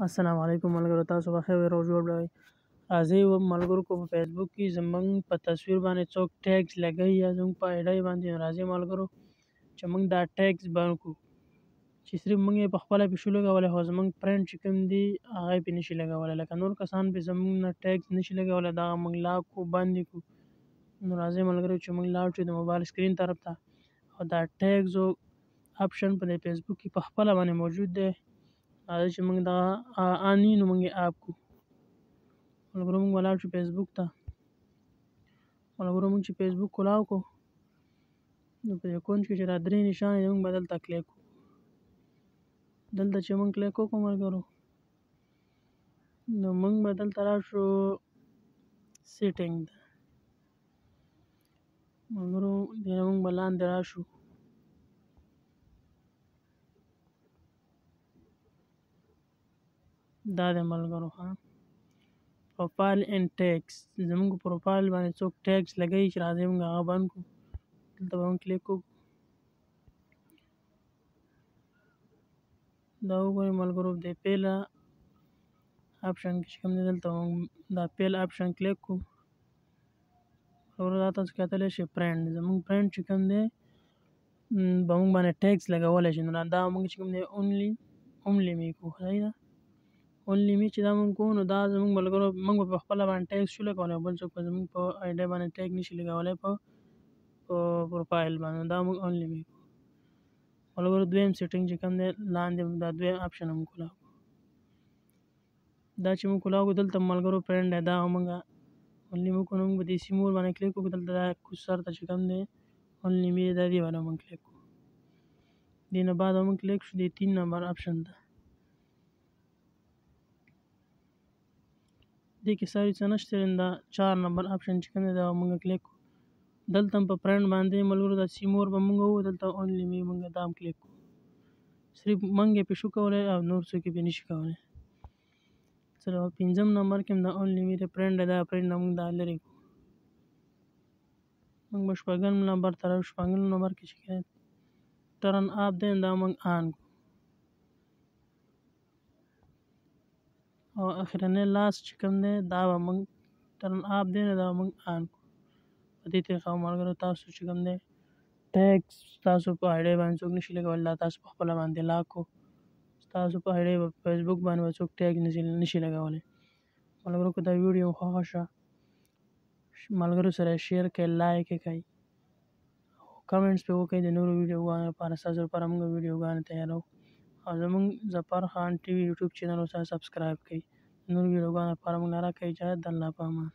السلام علیکم ملګرو، تاسو به ښه او جوړ وئ. راځئ ملګرو کو په فیسبوک کې زموږ په تصویر باندې څوک ټیګز لګوي یا زموږ په آی ډي باندې، راځئ ملګرو چې موږ دا ټیګز بند کړو، چې صرف موږ یې په خپله پې شو لګولی، خو زموږ فرینډ چې کوم دي هغه یې پې نشي لګولی، لکه نور کسان پې زموږ نه ټیګز نشي لګولی، دغه موږ لاک کړو، بند یې کړو. نو راځئ ملګرو چې موږ لاړ شو د موبایل سکرین طرف ته، او دا ټیګزو آپشن په دې فیسبوک کې په خپله باندې موجود دی. راځئ چې موږ دغه آن وي نو موږ یې آپ کړو. ملګرو موږ به لاړ شو فیسبوک ته. ملګرو موږ چې فیسبوک کلاو کړو، نو په دې کونج کې چې دا درې نښانې دي موږ به دلته کلیک کړو. دلته چې موږ کلیک وکړو ملګرو، نو موږ به دلته راشو سیټینګ ته. ملګرو دې نه موږ به لاندې راشو، دا دی ملګرو ښه پروفایل اینډ ټیګز. زموږ په پروفایل باندې څوک ټیګز لګوي چې راځئ موږ هغه بند کړو. دلته به موږ کلیک وکړو. دا وګورئ ملګرو د پیله آپشن کې چې کوم دی، دلته موږ دا پیل آپشن کلیک کړو. ملګرو دا تاسو کتلی شئ فرینډ، زموږ فرینډ چې کوم دی به موږ باندې ټیګز لګولی شي. نو دا موږ چې کوم دی اونلی مې کړو، صحیح ده. اونلی می چې دا موږ کوو، نو دا زموږ ملګرو موږ به په خپله باندې ټیګ شو لګولی، بل څوک به زموږ په آی ډي باندې ټیګ نشي لګولی په پروفایل باندې. دا موږ اونلی می کړو. ملګرو دویم سیټینګ چې کوم دی لاندې دا دویم آپشن هم کلاو کړو. دا چې موږ کلاو کړو دلته ملګرو فرینډ دی، دا موږ اونلی مو کړو. نو موږ به دې سیمور باندې کلیک وکړو. دلته دا کوز سر ته چې کوم دی اونلی می دا دې باندې موږ کلیک کړو. دې نه بعد موږ کلیک شو دې 3 نمبر آپشن ته. دې کې ساري څه نشته، دا 4 نمبر آپشن چې کوم دی دا موږ کلیک کړو. دلته هم په فرینډ باندې ملګرو دا سیمور به موږ وو، دلته اونلی می موږ دا هم کلیک کړو. صرف موږ یې پې شو کولی او نور څوک یې پې نشي کولی. 5 نمبر کې هم دا اونلی می دی، فرینډ دی، دا فرینډ نه موږ دا لرې کړو. موږ به 6 نمبر ته راشو. 6 نمبر کې چې ټرن آف دی دا موږ آن کړو. او اخرنی لاست چې کوم دی دا به موږ ټرن آف دی نو دا موږ آن کړو. په دې طریقه ملګرو تاسو چې کوم دی ټیګز تاسو په آی ډي باندې څوک نشي لګولی، دا تاسو په خپله باندې لاک کړو. تاسو په آی ډي په فیسبوک باندې به څوک ټیګ نشي لګولی. ملګرو که دا ویډیو خوښه شه ملګرو سره شیر کړئ، لایک یې کړئ، کمنټس پې وکړئ. د نورو ویډیوګانو لپاره ستاسو لپاره موږ ویډیوګانې تیاروو. او زموږ ظفر خان ټي وي یوټیوب چینل ورسره سبسکرایب کړئ. د نورو ویډیوګانو لپاره موږ نه راکوي اجازت. د الله په امان.